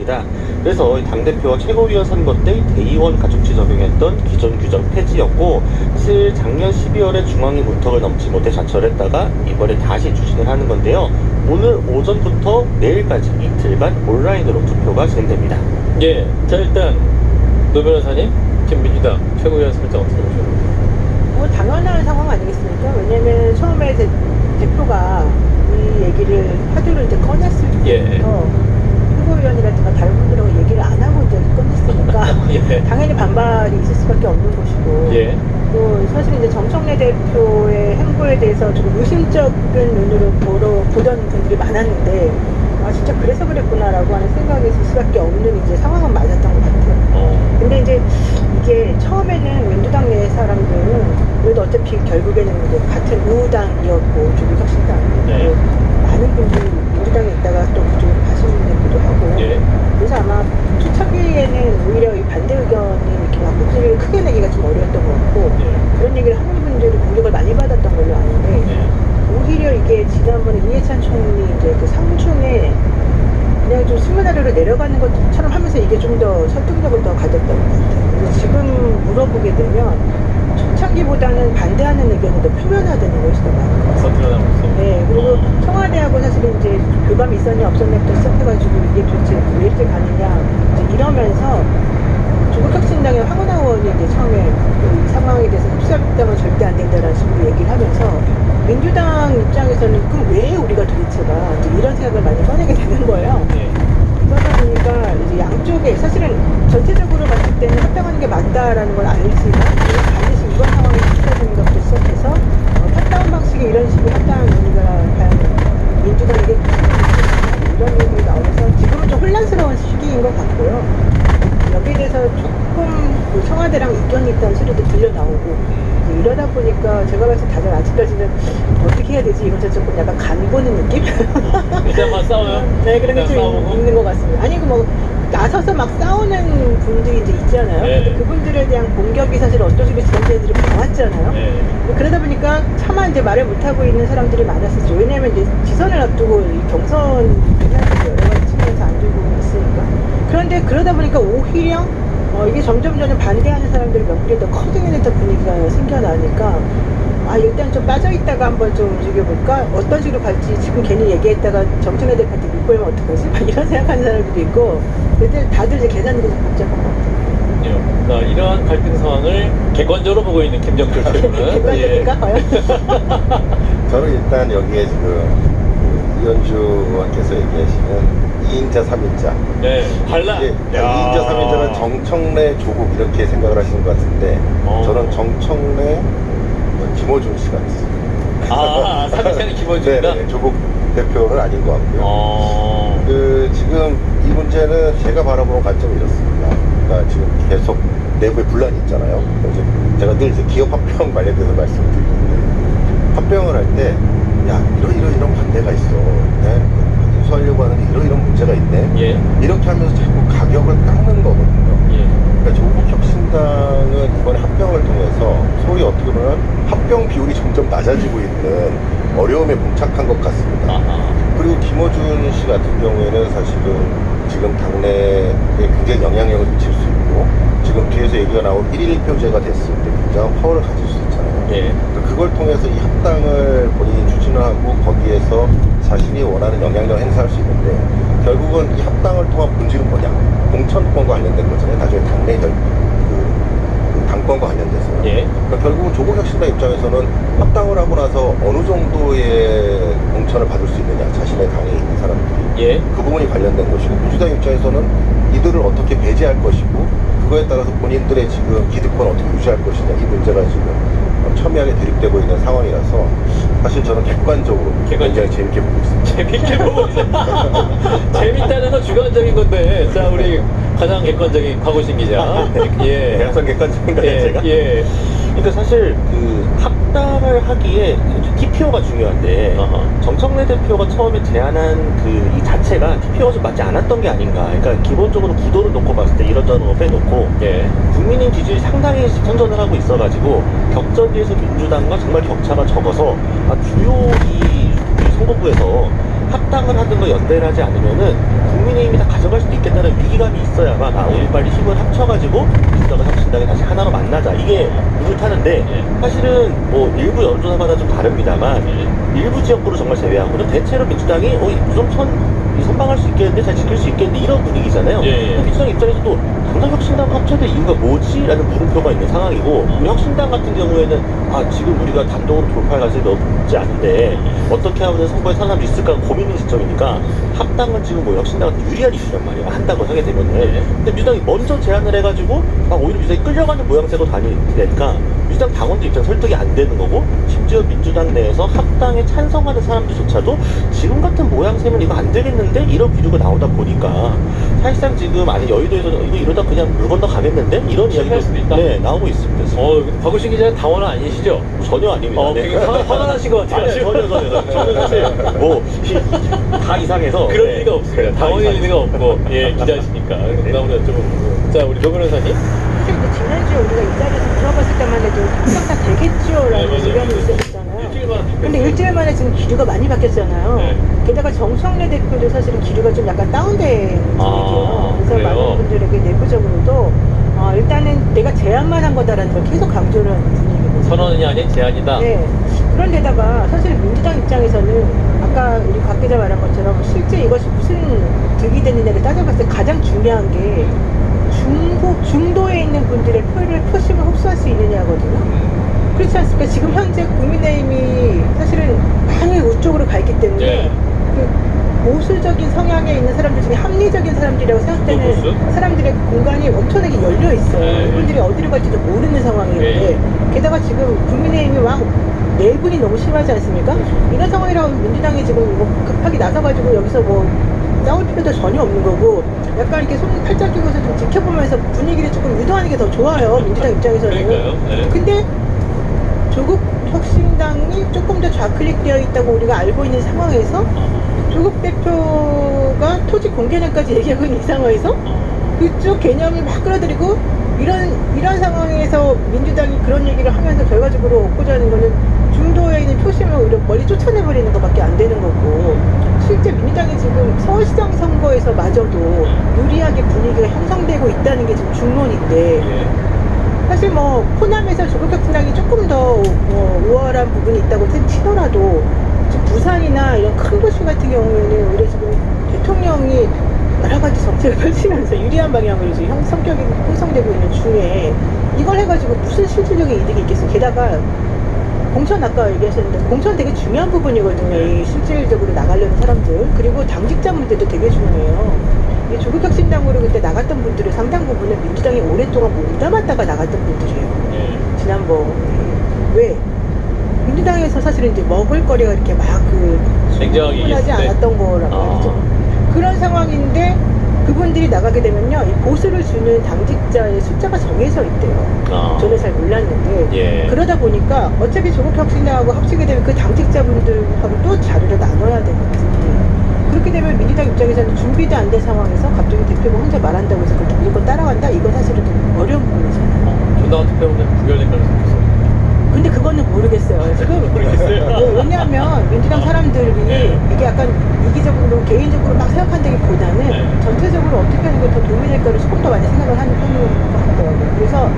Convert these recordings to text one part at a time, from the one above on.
있습니다. 그래서 당대표와 최고위원 선거 때 대의원 가중치 적용했던 기존 규정 폐지였고, 사실 작년 12월에 중앙위 문턱을 넘지 못해 자철했다가 이번에 다시 추진을 하는 건데요. 오늘 오전부터 내일까지 이틀간 온라인으로 투표가 진행됩니다. 예, 자 일단 노 변호사님, 지금 민주당 최고위원 설정 어떻게 보십니까? 뭐 당연한 상황 아니겠습니까? 왜냐면 처음에 대표가 이 얘기를 화두를 이제 꺼냈을 때부터 최고위원이라든가 다른 분들하고 얘기를 안 하고 이제 꺼냈으니까 예. 당연히 반발이 있을 수밖에 없는 것이고 예. 또 사실 이제 정청래 대표의 행보에 대해서 좀 의심적인 눈으로 보던 분들이 많았는데 아 진짜 그래서 그랬구나라고 하는 생각이 있을 수밖에 없는 이제 상황은 맞았던 것 같아요. 근데 이제 이게 처음에는 민주당 내 사람들은 그래도 어차피 결국에는 이제 같은 우당이었고 조국혁신당 네. 많은 분들이 민주당에 있다가 또 그쪽으로 가시는 분들도 하고 예. 그래서 아마 초창기에는 오히려 이 반대 의견이 이렇게 막 목소리를 크게 내기가 좀 어려웠던 것 같고 그런 얘기를 하는 분들이 공격을 많이 받았던 걸로 아는데 오히려 이게 지난번에 이해찬 총리 이제 그 상중에 그냥 좀 수면아래로 내려가는 것처럼 하면서 이게 좀 더 설득력을 더 가졌던 것 같아요. 그래서 지금 물어보게 되면 초창기보다는 반대하는 의견이 더 표면화되는 것이 더 많은 것 같아요. 서툴러나면서. 네, 그리고 청와대하고 사실은 이제 교감이 있었냐 없었냐부터 시작해가지고 이게 도대체 왜 이렇게 가느냐 이제 이러면서 조국혁신당의 황운하 의원이 이제 처음에 이 상황에 대해서 흡수합당은 절대 안 된다라는 식으로 얘기를 하면서 민주당 입장에서는 그럼 왜 우리가 도대체가 이제 이런 생각을 많이 꺼내게 되는 거예요. 예. 그러다 보니까 이제 양쪽에 사실은 전체적으로 봤을 때는 합당하는 게 맞다라는 걸 알지만 반드시 이번 상황에 비춰지는 것부터 시작해서 탑다운 방식의 이런 식의 합당한 논의가 과연 민주당에게 이런 얘기 나오면서 지금은 좀 혼란스러운 시기인 것 같고요. 여기에 대해서 조금 그 청와대랑 이견이 있다는 소리도 들려 나오고 이러다 보니까 제가 봤을 때 다들 아직까지는 어떻게 해야 되지 이건 조금 약간 간 보는 느낌? 일단 막 싸워요. 네, 그런 게 일단 좀 싸우고. 있는 것 같습니다. 아니, 뭐, 나서서 막 싸우는 분들이 이제 있잖아요. 네. 근데 그분들에 대한 공격이 사실 어떤 식으로 지난주에들이 많았잖아요. 예. 그러다 보니까 차마 이제 말을 못하고 있는 사람들이 많았었죠. 왜냐면 이제 지선을 앞두고 이 경선 여러 가지 측면에서 안 들고 있으니까. 그런데 그러다 보니까 오히려 이게 점점 반대하는 사람들의 명분이 더 커지는 듯한 분위기가 생겨나니까 아 일단 좀 빠져있다가 한번 좀 움직여볼까? 어떤 식으로 갈지 지금 괜히 얘기했다가 정청래 대표한테 믿고 하면 어떡하지? 막 이런 생각하는 사람들도 있고 다들 이제 계산이 좀 복잡한 것 같아요. 자, 이러한 갈등 상황을 객관적으로 보고 있는 김정철 대표는 객관적일까 과연? 저는 일단 여기에 지금 이현주 의원께서 얘기하시는 2인자, 3인자. 네, 달라. 이게 2인자, 3인자는 정청래, 조국 이렇게 생각을 하시는 것 같은데 저는 정청래, 김어준 씨가 있어요. 아, 3인자는 김어준이다? 네, 조국 대표는 아닌 것 같고요. 지금 이 문제는 제가 바라보는 관점이 이렇습니다. 그러니까 지금 계속 내부에 분란이 있잖아요. 그래서 제가 늘 이제 기업 합병 관련돼서 말씀을 드리는데 합병을 할 때 야, 이런 반대가 있어. 네? 인수하려고 하는데 이런 문제가 있네. 예. 이렇게 하면서 자꾸 가격을 깎는 거거든요. 예. 그러니까 조국혁신당은 이번에 합병을 통해서 소위 어떻게 보면 합병 비율이 점점 낮아지고 있는 어려움에 봉착한 것 같습니다. 아하. 그리고 김어준 씨 같은 경우에는 사실은 지금 당내에 굉장히 영향력을 미칠 수 있고 지금 뒤에서 얘기가 나온 1일 1표제가 됐을 때 굉장한 파워를 가질 수 있잖아요. 예. 그걸 통해서 이 합당을 본인이 추진을 하고 거기에서 자신이 원하는 영향력을 행사할 수 있는데 결국은 이 합당을 통한 본질은 뭐냐? 공천권과 관련된 거잖아요. 나중에 당내 당권과 관련돼서. 예. 그러니까 결국은 조국혁신당 입장에서는 합당을 하고 나서 어느 정도의 공천을 받을 수 있느냐, 자신의 당에 있는 사람들이. 예. 그 부분이 관련된 것이고, 민주당 입장에서는 이들을 어떻게 배제할 것이고, 그거에 따라서 본인들의 지금 기득권을 어떻게 유지할 것이냐, 이 문제가 지금 첨예하게 대립되고 있는 상황이라서, 사실 저는 객관적으로 굉장히 재밌게 보고 있습니다. 재밌게 보고 있어요. 재밌다는 건 주관적인 건데, 자, 우리 가장 객관적인 곽오신 기자. 예. 항상 객관적인가요, 예. 제가? 예. 그러니까 사실 그 합당을 하기에 TPO가 중요한데 정청래 대표가 처음에 제안한 그 이 자체가 TPO가 좀 맞지 않았던 게 아닌가. 그러니까 기본적으로 구도를 놓고 봤을 때 이런저런 거 빼놓고 예. 국민의 지지율이 상당히 선전을 하고 있어가지고 격전지에서 민주당과 정말 격차가 적어서 주요 이 선거구에서 합당을 하든 거 연대를 하지 않으면은 국민의힘이 다 가져갈 수도 있겠다는 갔어야만 우리 빨리 힘을 합쳐가지고 민주당과 혁신당이 다시 하나로 만나자 이게 룰을 타는데 사실은 뭐 일부 여론조사마다 좀 다릅니다만 일부 지역구를 정말 제외하고는 대체로 민주당이 좀 선방할 수 있겠는데 잘 지킬 수 있겠는데 이런 분위기잖아요. 민주당 입장에서도 당장 혁신당 합쳐야 이유가 뭐지? 라는 물음표가 있는 상황이고 우리 혁신당 같은 경우에는 지금 우리가 단독으로 돌파할 가능성이 높지 않은데 어떻게 하면 선거에 살아남을 수 있을까 고민인 시점이니까 합당은 지금 뭐 혁신당한테 유리한 이슈란 말이야. 한다고 하게 되면은 근데 민주당이 먼저 제안을 해가지고 오히려 민주당이 끌려가는 모양새로 다니니까 민주당 당원들 입장 설득이 안 되는 거고 심지어 민주당 내에서 합당에 찬성하는 사람들조차도 지금 같은 모양새면 이거 안 되겠는데 이런 기류가 나오다 보니까 사실상 지금 여의도에서 이거 이러다 그냥 물 건너 가겠는데 이런 이야기도 네, 나오고 있습니다. 지금. 박우신 기자는 당원은 아니시죠? 전혀 아닙니다. 네. 굉장히 화가 나신 것 같아요. 저는 사실 다 이상해서 그럴 네. 리가 없습니다. 네, 당원일 다 리가 없고 기자시니까. 그다음으로 여쭤보고 자 우리 조 변호사님. 사실 이제 지난주에 우리가 이 자리에서 물어봤을 때만 해도 합당 다 되겠죠라는 맞아요. 의견이 있었잖아요. 일주일 만에 근데 일주일 만에 지금 기류가 많이 바뀌었잖아요. 네. 게다가 정청래 대표도 사실은 기류가 좀 약간 다운된 분위기예요. 그래서 그래요? 많은 분들에게 내부적으로도 일단은 내가 제안만 한 거다라는 걸 계속 강조를 하는 분위기거든요. 선언이 아닌 제안이다. 네. 그런데다가 사실 민주당 입장에서는 아까 우리 박 기자 말한 것처럼 실제 이것이 무슨 득이 되느냐를 따져봤을 때 가장 중요한 게 중도에 있는 분들의 표심을 흡수할 수 있느냐거든요. 그렇지 않습니까? 지금 현재 국민의힘이 사실은 많이 우쪽으로 가 있기 때문에 네. 그 보수적인 성향에 있는 사람들 중에 합리적인 사람들이라고 생각되는 보수? 사람들의 공간이 엄청나게 열려 있어요. 네. 이분들이 어디로 갈지도 모르는 상황인데 네. 게다가 지금 국민의힘이 내분이 너무 심하지 않습니까? 이런 상황이라고 민주당이 지금 뭐 급하게 나서가지고 여기서 뭐 싸울 필요도 전혀 없는 거고 약간 이렇게 손 팔짝 끼고서 좀 지켜보면서 분위기를 조금 유도하는 게 더 좋아요. 민주당 입장에서는. 그러니까요. 네. 근데 조국 혁신당이 조금 더 좌클릭되어 있다고 우리가 알고 있는 상황에서 조국 대표가 토지 공개론까지 얘기하고 있는 이 상황에서 그쪽 개념을 막 끌어들이고 이런 상황에서 민주당이 그런 얘기를 하면서 결과적으로 얻고자 하는 거는 중도에 있는 표심을 오히려 멀리 쫓아내버리는 것밖에 안 되는 거고 실제 민주당이 지금 서울시장 선거에서 마저도 유리하게 분위기가 형성되고 있다는 게 지금 중론인데 사실 뭐 호남에서 조국 혁신당이 조금 더 우월한 부분이 있다고 치더라도 지금 부산이나 이런 큰 도시 같은 경우에는 오히려 지금 대통령이 여러 가지 정책을 펼치면서 유리한 방향으로 지금 성격이 형성되고 있는 중에 이걸 해가지고 무슨 실질적인 이득이 있겠어요. 게다가 공천 아까 얘기하셨는데 공천 되게 중요한 부분이거든요. 이 실질적으로 나가려는 사람들 그리고 당직자 문제도 되게 중요해요. 이 조국 혁신당으로 그때 나갔던 분들의 상당 부분은 민주당이 오랫동안 못 담았다가 나갔던 분들이에요. 지난번 왜 민주당에서 사실은 이제 먹을거리가 이렇게 막그 냉정하게 하지 얘기했을 때. 않았던 거란 말이죠. 그런 상황인데 그분들이 나가게 되면요, 이 보수를 주는 당직자의 숫자가 정해져 있대요. 저는 잘 몰랐는데 그러다 보니까 어차피 조국 혁신당하고 합치게 되면 그 당직자분들하고 또 자료를 나눠야 되거든요. 그렇게 되면 민주당 입장에서는 준비도 안 된 상황에서 갑자기 대표가 혼자 말한다고 해서 그걸 무조건 따라간다? 이건 사실은 좀 어려운 부분이잖아요. 전당원 투표는 부결될 가능성이 있어요. 근데 그거는 모르겠어요. 지금 왜냐하면 민주당 사람들이 이게 약간 이기적으로 개인적으로 막 생각한다기보다는 전체적으로 어떻게 하는 게 더 도움이 될까를 조금 더 많이 생각을 하는 편인 것 같더라고요. 그래서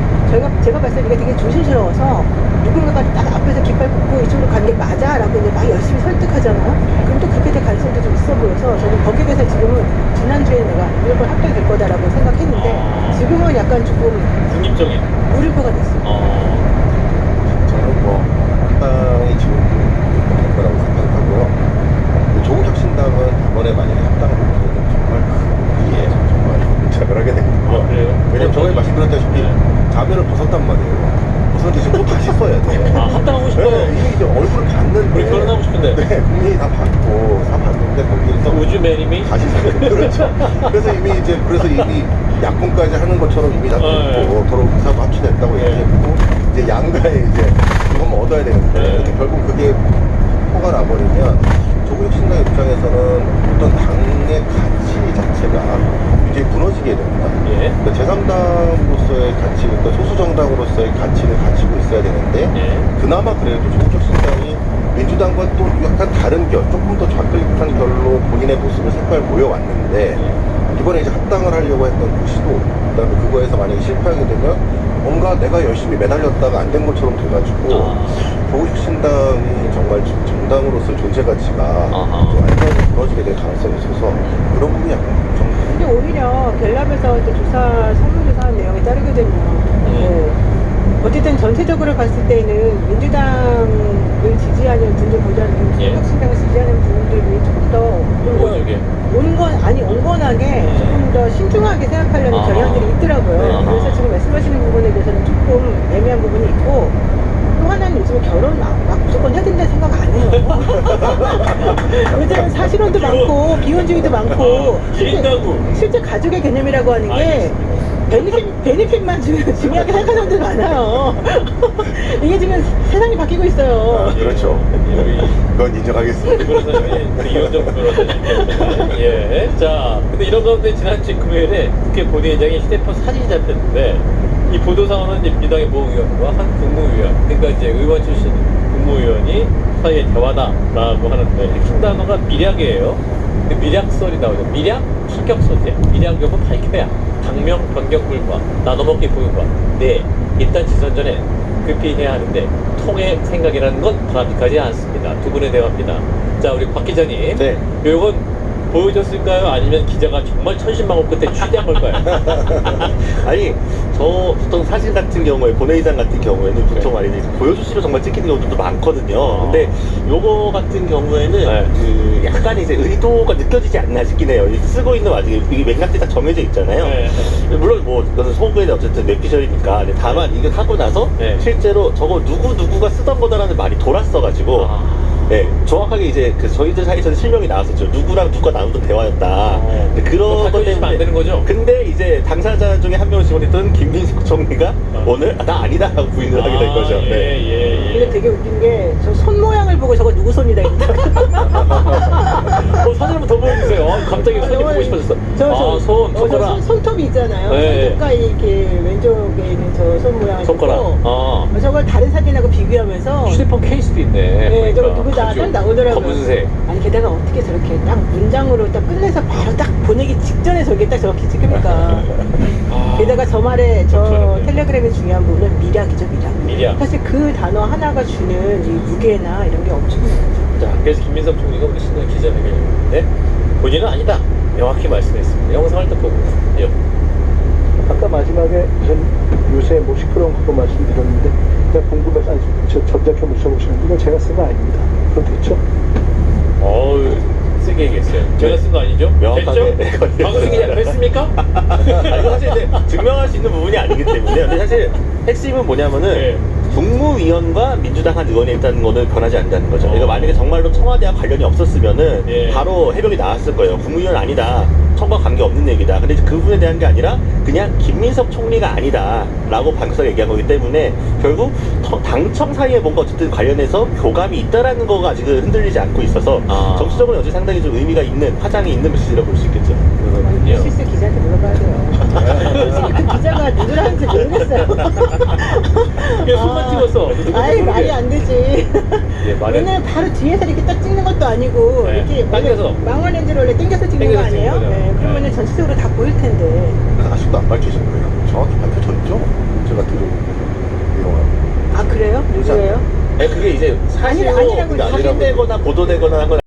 제가 봤을 때 이게 되게 조심스러워서 누군가가 딱 앞에서 깃발 꽂고 이쪽으로 가는 게 맞아라고 이제 막 열심히 설득하잖아요. 그럼 또 그렇게 될 가능성도 좀 있어 보여서 저는 거기에 대해서 지금은 지난주에 내가 무조건 합격될 거다라고 생각했는데 지금은 약간 조금 중립적인. 물음표가 됐어요. 저는 뭐 합당이 지금 될 거라고 생각하고요. 조국 혁신당은 이번에 만약에 합당을 못하면 정말 큰 위기에 정말 부착을 하게 되거든요. 그래요? 왜냐면 저번에 말씀드렸다시피 가면을 벗었단 말이에요. 벗었는데 지금 또 다시 써야 돼요. 합당하고 싶어요. 네, 이게 이제 얼굴을 봤는데 우리 결혼하고 싶은데. 네, 국민이 다 봤는데 거기에서 우주 매님이 다시 사는 그렇죠. 그래서 이미 약혼까지 하는 것처럼 이미 다 됐고 서로 의사도 합치됐다고 얘기했고 이제 양가에 이제 이건 얻어야 되는데 이렇게 결국 그게 포가 나버리면 조국 혁신당 입장에서는 어떤 당의 가치 자체가 굉장히 무너지게 됩니다. 그러니까 제3당으로서의 가치, 그러니까 소수정당으로서의 가치를 가지고 있어야 되는데 그나마 그래도 조국 혁신당이 민주당과 또 약간 다른 결, 조금 더 좌클릭한 결로 본인의 모습을 색깔 보여왔는데 이번에 이제 합당을 하려고 했던 시도, 그다음에 그거에서 만약에 실패하게 되면 뭔가 내가 열심히 매달렸다가 안 된 것처럼 돼가지고 보우식 신당이 정말 정당으로서 존재 가치가 아하. 좀 완전히 무너지게 될 가능성이 있어서 그런 부분이 약간 좀 근데 오히려 갤럽에서 이제 설문조사한 내용에 따르게 되면 어쨌든 전체적으로 봤을 때는 민주당을 지지하는 분들보다는 예. 한국신당을 지지하는 분들이 조금 더 보여주게. 온건하게 조금 더 신중하게 생각하려는 아하. 경향들이 있더라고요. 네. 그래서 지금 말씀하시는 부분에 대해서는 조금 애매한 부분이 있고, 또 하나는 요즘 결혼 막 무조건 해야 된다는 생각 안 해요. 요즘 사실혼도 많고 비혼주의도 많고 실제 가족의 개념이라고 하는 게 베니핏만 중요하게 생각하는 사람들 많아요. 이게 지금 세상이 바뀌고 있어요. 그렇죠. 그건 인정하겠습니다. 이현정 변호사님. 예. 자, 근데 이런 가운데 지난주 금요일에 국회 본회의장에 휴대폰 사진이 잡혔는데 이 보도상으로는 이제 민주당의 모 의원과 한 국무위원, 그러니까 이제 의원 출신 국무위원이 사이에 대화다라고 하는데 핵심 단어가 미략이에요. 그 미략설이 나오죠. 미략, 충격 소재, 미략 여부 밝혀야 당명 변경 불과 나눠먹기 보유과. 네, 일단 지선 전에 급히 해야 하는데 통의 생각이라는 건 바람직하지 않습니다. 두 분의 대화입니다. 자, 우리 박 기자님. 네. 요건 보여줬을까요? 아니면 기자가 정말 천신만고 끝에 취재한 걸까요? 아니, 저 보통 사진 같은 경우에, 본회의장 같은 경우에는 보통 말이지 보여주시고 정말 찍히는 경우도 많거든요. 근데 요거 같은 경우에는 네. 그 약간 이제 의도가 느껴지지 않나 싶긴 해요. 이 쓰고 있는 와중에 이게 맥락이 딱 정해져 있잖아요. 네. 물론 뭐 이것은 소구에는 어쨌든 뇌피셜이니까. 근데 다만 이거 하고 나서 네. 실제로 저거 누구가 쓰던 거다라는 말이 돌았어가지고 네, 정확하게 이제 그 저희들 사이에서는 실명이 나왔었죠. 누구랑 누가 나누던 대화였다. 근데 그런 것 밝혀주시면 안 되는 거죠? 근데 이제 당사자 중에 한 명을 지원했던 김민식 총리가 오늘 나 아니다라고 부인을 하게 된 거죠. 예, 네. 예, 근데 예. 되게 웃긴 게 저 손 모양을 보고 저거 누구 손이다 이거. 사진 한번 더 보여주세요. 갑자기 손이 보고 싶어졌어. 손가락. 손톱이 있잖아요. 네. 손톱과 이렇게 왼쪽에 있는 저 손 모양을 손가락. 보고 저걸 다른 사진하고 비교하면서 휴대폰 케이스도 있네. 네, 저거 보니까. 누구다 가죽. 딱 나오더라고요. 검은색. 아니 게다가 어떻게 저렇게 딱 문장으로 딱 끝내서 바로 딱 보내기 직전에 저게 딱 저렇게 찍힙니까? 게다가 저 말에 저 그렇죠. 텔레그램의 중요한 부분은 미략이죠, 미략. 미략. 사실 그 단어 하나가 주는 이 무게나 이런 게 엄청나요. 자, 그래서 김민석 총리가 우리 신년 기자회견을 했는데 본인은 아니다. 명확히 말씀했습니다. 영상을 또 보고. 예. 아까 마지막에 요새 뭐 시끄러운 거 말씀드렸는데 그냥 궁금해서 아니 저 전작해 물어보시는데 이건 제가 쓴 거 아닙니다. 그럼 됐죠? 어우, 세게 얘기했어요. 제가 쓴 거 아니죠? 명확하게. 됐죠? 방송 기자 했습니까? 아니, 이거 사실 이제 증명할 수 있는 부분이 아니기 때문에. 근데 사실 핵심은 뭐냐면은 네. 국무위원과 민주당 한 의원이 있다는 거는 변하지 않는다는 거죠. 그러니까 만약에 정말로 청와대와 관련이 없었으면은 예. 바로 해명이 나왔을 거예요. 국무위원 아니다. 청과 관계 없는 얘기다. 근데 이제 그 부분에 대한 게 아니라 그냥 김민석 총리가 아니다 라고 방사가 얘기한 거기 때문에 결국 당청 사이에 뭔가 어쨌든 관련해서 교감이 있다라는 거가 아직은 흔들리지 않고 있어서 정치적으로 어제 상당히 좀 의미가 있는, 화장이 있는 메시지라고 볼 수 있겠죠. 실수 기자한테 물어봐야 돼요. 지금 그 기자가 누구라는지 모르겠어요. 그냥 손만 찍었어. 아이 말이 안 되지. 예, 말이 안 얘는 바로 뒤에서 이렇게 딱 찍는 것도 아니고 네. 이렇게 당겨서. 망원 렌즈를 원래 당겨서 찍는 거 당겨서 아니에요? 찍는 거죠. 네, 그러면은 네. 전체적으로 다 보일 텐데. 그래서 아직도 안 밝혀진 거예요. 정확히 밝혀졌죠? 제가 들은 내용은. 아 그래요? 누구예요? 그게 이제 사실로 아니라고 확인되거나 보도되거나 한 건